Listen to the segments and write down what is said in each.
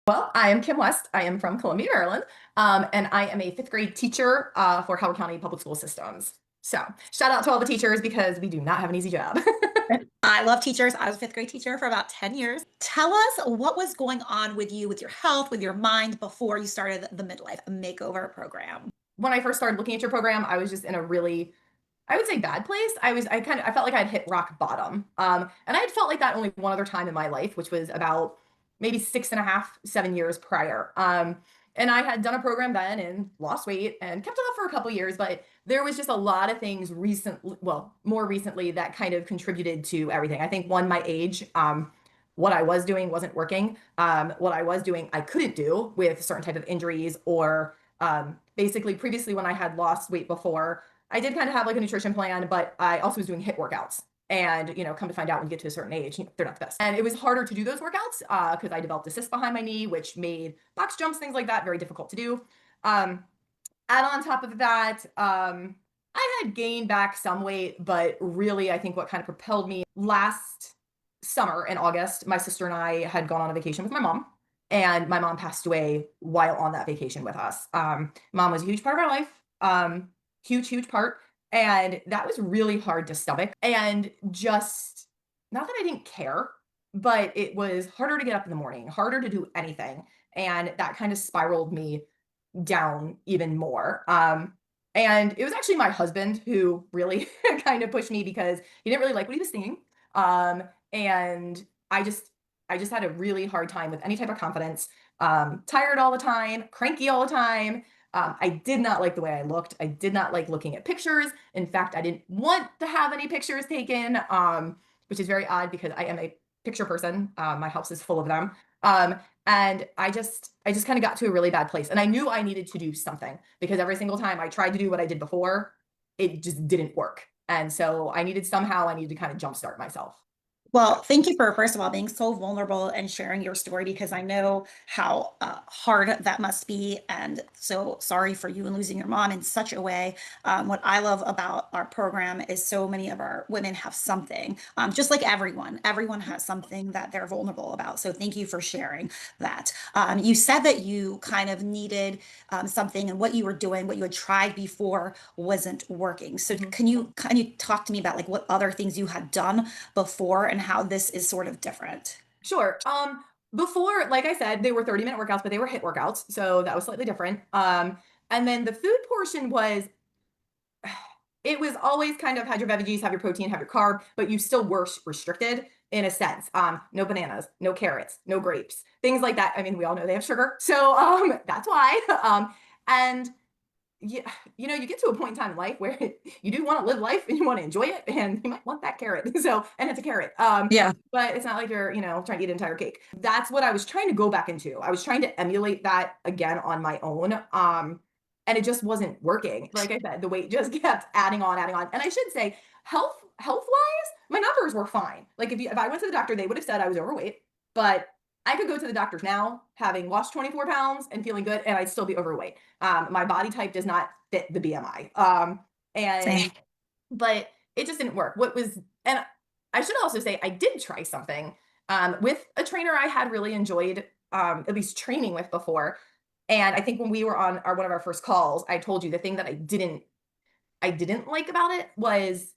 Well, I am Kim West. I am from Columbia, Maryland, and I am a fifth grade teacher for Howard County Public School Systems. So, shout out to all the teachers because we do not have an easy job. I love teachers. I was a fifth grade teacher for about 10 years. Tell us what was going on with you, with your health, with your mind before you started the midlife makeover program. When I first started looking at your program, I was just in a really, I would say, bad place. I felt like I'd hit rock bottom. And I had felt like that only one other time in my life, which was about maybe 6.5, 7 years prior. And I had done a program then and lost weight and kept it up for a couple years, but there was just a lot of things recently, well, more recently that kind of contributed to everything. I think one, my age, what I was doing wasn't working. What I was doing, I couldn't do with certain type of injuries or basically previously when I had lost weight before, I did kind of have like a nutrition plan, but I also was doing HIIT workouts. And come to find out when you get to a certain age, they're not the best. And it was harder to do those workouts because I developed a cyst behind my knee, which made box jumps, things like that, very difficult to do. Um, and on top of that, I had gained back some weight, but really, I think what kind of propelled me last summer in August, my sister and I had gone on a vacation with my mom, and my mom passed away while on that vacation with us. Mom was a huge part of our life, huge, huge part. And that was really hard to stomach. And just not that I didn't care, but it was harder to get up in the morning, harder to do anything. And that kind of spiraled me down even more. And it was actually my husband who really kind of pushed me because he didn't really like what he was seeing. And I just had a really hard time with any type of confidence. Tired all the time, cranky all the time. I did not like the way I looked. I did not like looking at pictures. In fact, I didn't want to have any pictures taken, which is very odd because I am a picture person. My house is full of them. And I just kind of got to a really bad place. And I knew I needed to do something because every single time I tried to do what I did before, it just didn't work. And so I needed to kind of jumpstart myself. Well, thank you for, first of all, being so vulnerable and sharing your story because I know how hard that must be. And so sorry for you and losing your mom in such a way. What I love about our program is so many of our women have something, just like everyone has something that they're vulnerable about. So thank you for sharing that. You said that you kind of needed something and what you were doing, what you had tried before wasn't working. So Mhm. can you talk to me about like what other things you had done before and how this is sort of different? Sure. Before, like I said, they were 30-minute workouts, but they were HIIT workouts, so that was slightly different. And then the food portion was it was always kind of had your veggies, have your protein, have your carb, but you still were restricted in a sense. No bananas, no carrots, no grapes, things like that. I mean, we all know they have sugar, so that's why. And yeah, you get to a point in time in life where you do want to live life and you want to enjoy it, and you might want that carrot. So, and it's a carrot. Yeah. But it's not like you're, trying to eat an entire cake. That's what I was trying to go back into. I was trying to emulate that again on my own. And it just wasn't working. Like I said, the weight just kept adding on, adding on. And I should say, health wise, my numbers were fine. Like if I went to the doctor, they would have said I was overweight, but I could go to the doctors now, having lost 24 pounds and feeling good, and I'd still be overweight. My body type does not fit the BMI. And Same. but it just didn't work. And I should also say I did try something with a trainer I had really enjoyed at least training with before. And I think when we were on one of our first calls, I told you the thing that I didn't like about it was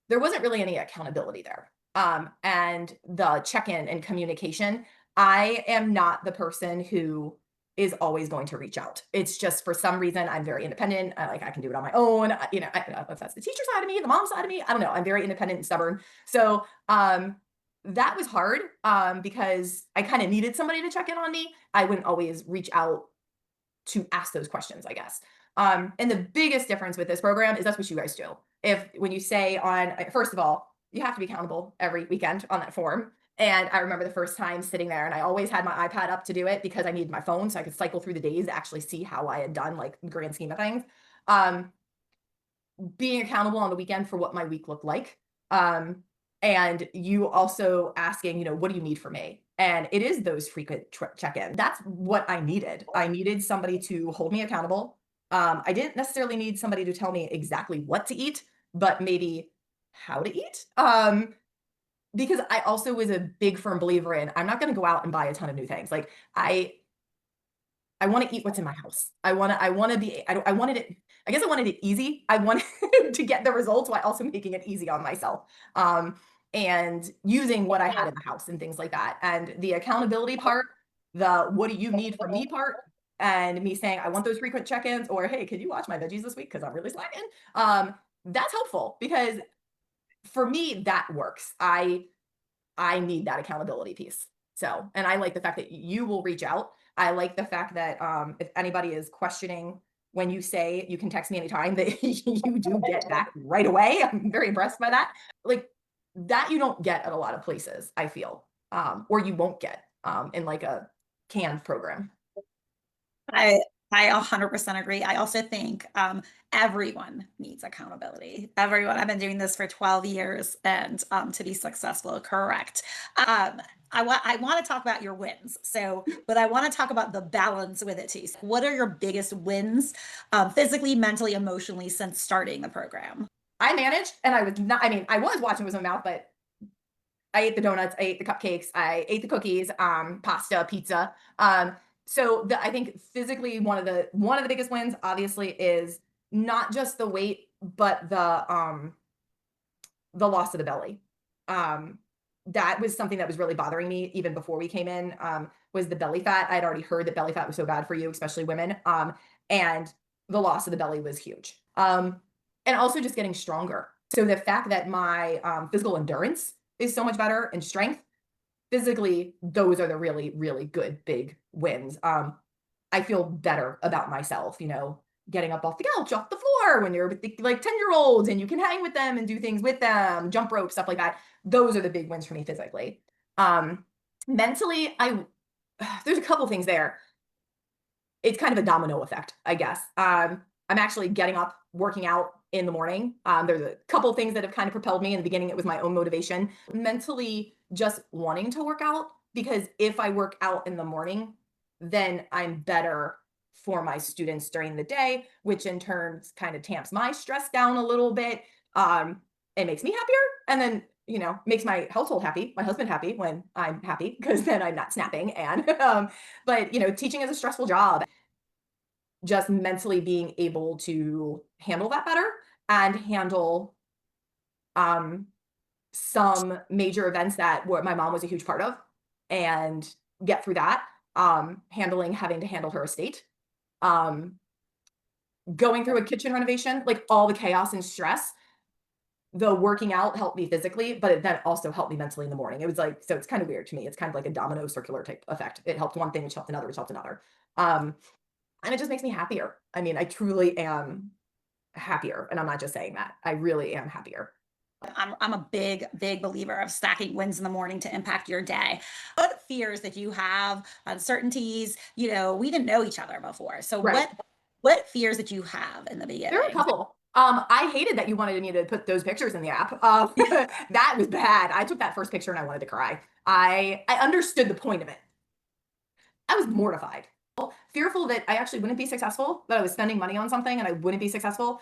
there wasn't really any accountability there. And the check-in and communication, I am not the person who is always going to reach out. It's just for some reason I'm very independent. I can do it on my own. I don't know if that's the teacher side of me, the mom side of me. I don't know. I'm very independent and stubborn. So that was hard because I kind of needed somebody to check in on me. I wouldn't always reach out to ask those questions, I guess. And the biggest difference with this program is that's what you guys do. If when you say first of all, you have to be accountable every weekend on that form. And I remember the first time sitting there, and I always had my iPad up to do it because I needed my phone so I could cycle through the days to actually see how I had done, like the grand scheme of things. Um, Being accountable on the weekend for what my week looked like. Um, and you also asking, what do you need from me? And it is those frequent check-in. That's what I needed. I needed somebody to hold me accountable. I didn't necessarily need somebody to tell me exactly what to eat, but maybe how to eat. because I also was a big firm believer in I'm not going to go out and buy a ton of new things. Like I want to eat what's in my house. I want to be, I wanted it, I guess I wanted it easy. I wanted to get the results while also making it easy on myself. Um, and using what I had in the house and things like that. And the accountability part, the what do you need from me part, and me saying, I want those frequent check-ins, or hey, could you watch my veggies this week? Because I'm really slacking. That's helpful because for me, that works. I need that accountability piece. So, and I like the fact that you will reach out. I like the fact that if anybody is questioning when you say you can text me anytime, that you do get back right away. I'm very impressed by that. Like that you don't get at a lot of places, I feel, or you won't get in like a canned program. I I 100% agree. I also think everyone needs accountability. Everyone. I've been doing this for 12 years, and to be successful, correct. Um, I want to talk about your wins. So, but I want to talk about the balance with it too. So what are your biggest wins, physically, mentally, emotionally, since starting the program? I managed, and I was not. I mean, I was watching with my mouth, but I ate the donuts, I ate the cupcakes, I ate the cookies, pasta, pizza. So I think physically one of the biggest wins obviously is not just the weight, but the loss of the belly. Um, that was something that was really bothering me even before we came in. Was the belly fat? I'd already heard that belly fat was so bad for you, especially women. And the loss of the belly was huge. And also just getting stronger. So the fact that my physical endurance is so much better and strength physically, those are the really, really good big wins. I feel better about myself, getting up off the couch, off the floor when you're with the, like 10-year-olds and you can hang with them and do things with them, jump rope, stuff like that. Those are the big wins for me physically. Um, mentally, there's a couple things there. It's kind of a domino effect, I guess. I'm actually getting up, working out in the morning. There's a couple of things that have kind of propelled me. In the beginning, it was my own motivation. Mentally, just wanting to work out because if I work out in the morning, then I'm better for my students during the day, which in turn kind of tamps my stress down a little bit. It makes me happier, and then makes my household happy, my husband happy when I'm happy because then I'm not snapping. And but teaching is a stressful job, just mentally being able to handle that better and handle um, some major events that my mom was a huge part of and get through that. Having to handle her estate, um, going through a kitchen renovation, like all the chaos and stress. The working out helped me physically, but it then also helped me mentally in the morning. It was like, so it's kind of weird to me. It's kind of like a domino circular type effect. It helped one thing, which helped another, which helped another. Um, and it just makes me happier. I mean, I truly am happier, and I'm not just saying that. I really am happier. I'm a big believer of stacking wins in the morning to impact your day. What fears that you have, uncertainties, we didn't know each other before. So Right. what fears that you have in the There are a beginning? couple. I hated that you wanted me to put those pictures in the app. That was bad. I took that first picture and I wanted to cry. I understood the point of it. I was mortified, fearful that I actually wouldn't be successful, that I was spending money on something and I wouldn't be successful.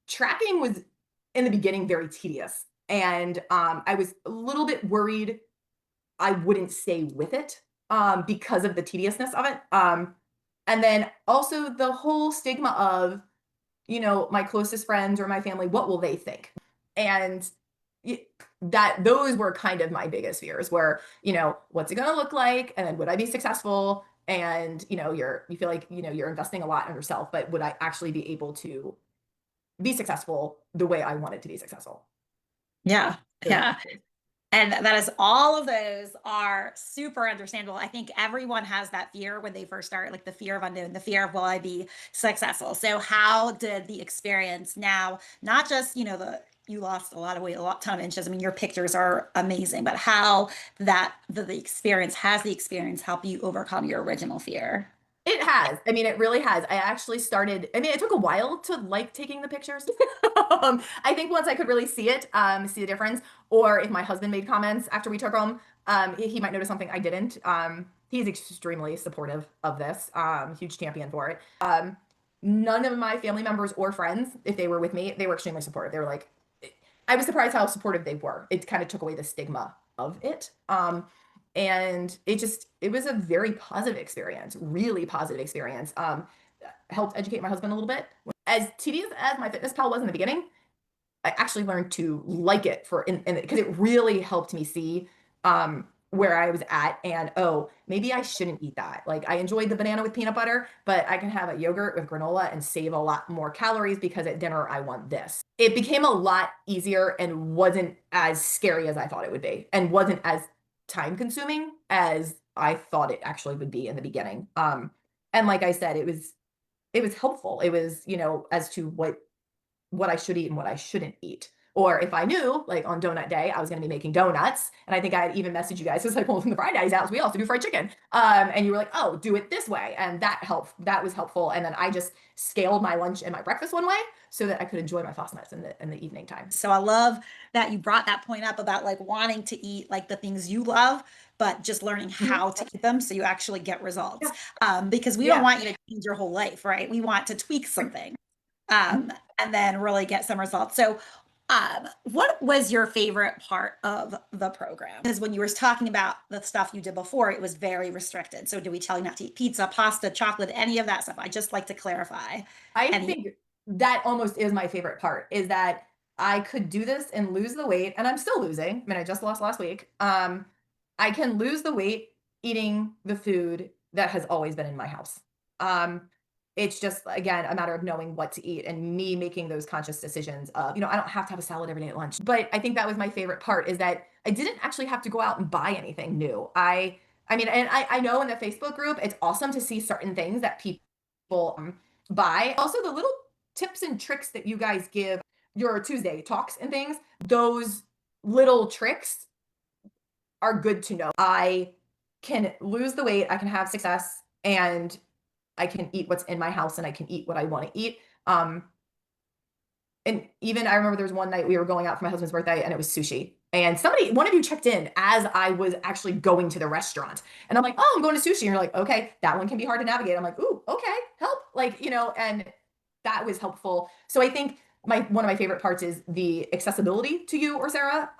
Tracking was in the beginning very tedious, and I was a little bit worried I wouldn't stay with it because of the tediousness of it. And then also the whole stigma of, my closest friends or my family, what will they think? And that those were kind of my biggest fears where, what's it going to look like? And then would I be successful? And, you feel like, you're investing a lot in yourself, but would I actually be able to be successful the way I wanted to be successful? Yeah. Those are my Yeah. fears. And that is all of those are super understandable. I think everyone has that fear when they first start, like the fear of unknown, the fear of will I be successful? So how did the experience now, not just, you lost a lot of weight, a lot ton of inches. I mean, your pictures are amazing, but how that the experience has the experience help you overcome your original fear? It has. I mean, it really has. I actually started, I mean, it took a while to like taking the pictures. I think once I could really see it, see the difference, or if my husband made comments after we took them, he might notice something I didn't. He's extremely supportive of this, huge champion for it. None of my family members or friends, if they were with me, they were extremely supportive. They were like, I was surprised how supportive they were. It kind of took away the stigma of it. And it was a very positive experience, really positive experience. Helped educate my husband a little bit. As tedious as my fitness pal was in the beginning, I actually learned to like it because it really helped me see where I was at and oh, maybe I shouldn't eat that. Like I enjoyed the banana with peanut butter, but I can have a yogurt with granola and save a lot more calories because at dinner I want this. It became a lot easier and wasn't as scary as I thought it would be and wasn't as time consuming as I thought it actually would be in the beginning. And like I said, it was helpful. It was, as to what I should eat and what I shouldn't eat. Or if I knew, like on donut day, I was going to be making donuts, and I think I had even messaged you guys. It's like, well, from the Fried Daddy's house, we also do fried chicken. And you were like, oh, do it this way, and that helped. That was helpful. And then I just scaled my lunch and my breakfast one way so that I could enjoy my fast in the evening time. So I love that you brought that point up about like wanting to eat like the things you love, but just learning Mhm. how to eat them so you actually get results. Yeah, Because we don't yeah. want you to change your whole life, right? We want to tweak something, Mhm. and then really get some results. So, what was your favorite part of the program? Because when you were talking about the stuff you did before, it was very restricted. So, do we tell you not to eat pizza, pasta, chocolate, any of that stuff? I just like to clarify. I Any, think that almost is my favorite part is that I could do this and lose the weight, and I'm still losing. I mean, I just lost last week. I can lose the weight eating the food that has always been in my house. Um, it's just again a matter of knowing what to eat and me making those conscious decisions of, I don't have to have a salad every day at lunch. But I think that was my favorite part is that I didn't actually have to go out and buy anything new. I mean, and I know in the Facebook group, it's awesome to see certain things that people buy. Also, the little tips and tricks that you guys give your Tuesday talks and things, those little tricks are good to know. I can lose the weight, I can have success, and I can eat what's in my house and I can eat what I want to eat. And even I remember there was one night we were going out for my husband's birthday and it was sushi. And one of you checked in as I was actually going to the restaurant. And I'm like, oh, I'm going to sushi. And you're like, okay, that one can be hard to navigate. I'm like, ooh, okay, help. Like, and that was helpful. So I think one of my favorite parts is the accessibility to you or Sarah.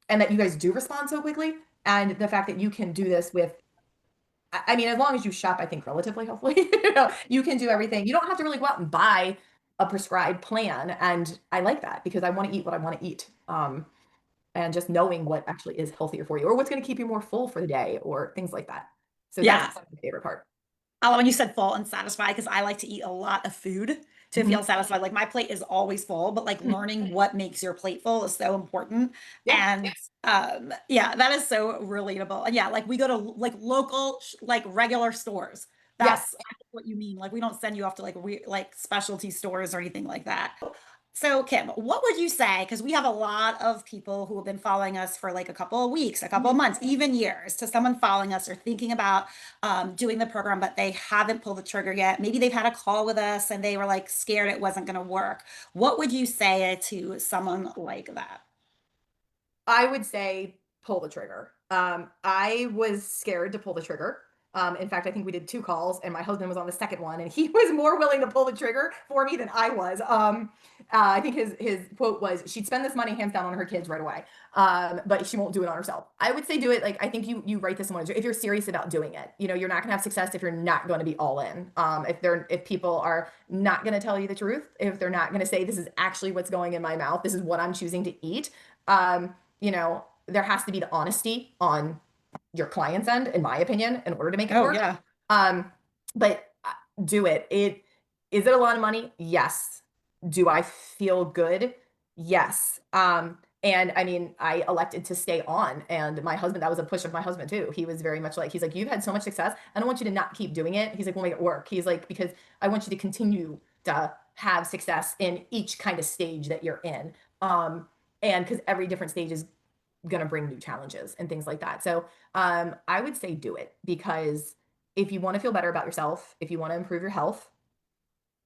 And that you guys do respond so quickly. And the fact that you can do this with I mean, as long as you shop, I think relatively healthily, you can do everything. You don't have to really go out and buy a prescribed plan. And I like that because I want to eat what I want to eat. And just knowing what actually is healthier for you or what's going to keep you more full for the day or things like that. So yeah. that's my favorite part. I love when you said full and satisfied because I like to eat a lot of food to feel Mhm. satisfied. Like my plate is always full, but like learning what makes your plate full is so important. Yeah. And yeah, that is so relatable. And yeah, like we go to like local, like regular stores. That's Yes. what you mean. Like we don't send you off to like specialty stores or anything like that. So, Kim, what would you say? Because we have a lot of people who have been following us for like a couple of weeks, a couple of Mhm. months, even years, to someone following us or thinking about doing the program, but they haven't pulled the trigger yet. Maybe they've had a call with us and they were like scared it wasn't going to work. What would you say to someone like that? I would say pull the trigger. I was scared to pull the trigger. In fact, I think we did 2 calls and my husband was on the second one and he was more willing to pull the trigger for me than I was. I think his quote was, "She'd spend this money hands down on her kids right away, but she won't do it on herself." I would say do it. Like I think you write this one if you're serious about doing it. You're not gonna have success if you're not going to be all in. If people are not going to tell you the truth, if they're not going to say this is actually what's going in my mouth, this is what I'm choosing to eat. There has to be the honesty on your client's end, in my opinion, in order to make it Oh, work. yeah. Um, but do it. Is it a lot of money? Yes. Do I feel good? Yes. And I mean, I elected to stay on, and my husband, that was a push of my husband too. He was very much like, he's like, you've had so much success. I don't want you to not keep doing it. He's like, we'll make it work. He's like, because I want you to continue to have success in each kind of stage that you're in. And because every different stage is going to bring new challenges and things like that. So I would say do it because if you want to feel better about yourself, if you want to improve your health,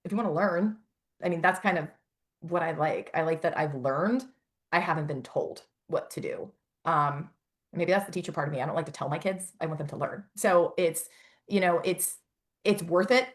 if you want to learn, I mean, that's kind of what I like. I like that I've learned. I haven't been told what to do. Maybe that's the teacher part of me. I don't like to tell my kids. I want them to learn. So you know, it's it's worth it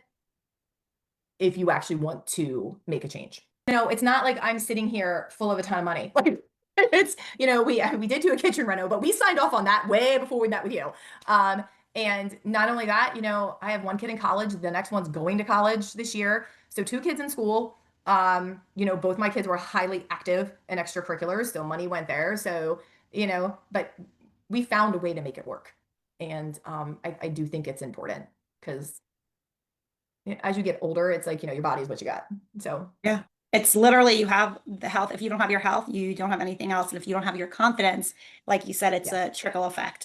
if you actually want to make a change. It's not like I'm sitting here full of a ton of money. Like it's, we did do a kitchen reno, but we signed off on that way before we met with you. Um, and not only that, I have one kid in college. The next one's going to college this year. So two kids in school. Both my kids were highly active in extracurriculars, so money went there. So, but we found a way to make it work. And I do think it's important because as you get older, it's like, your body's what you got. So Yeah. It's literally you have the health. If you don't have your health, you don't have anything else. And if you don't have your confidence, like you said, it's yeah. a trickle effect.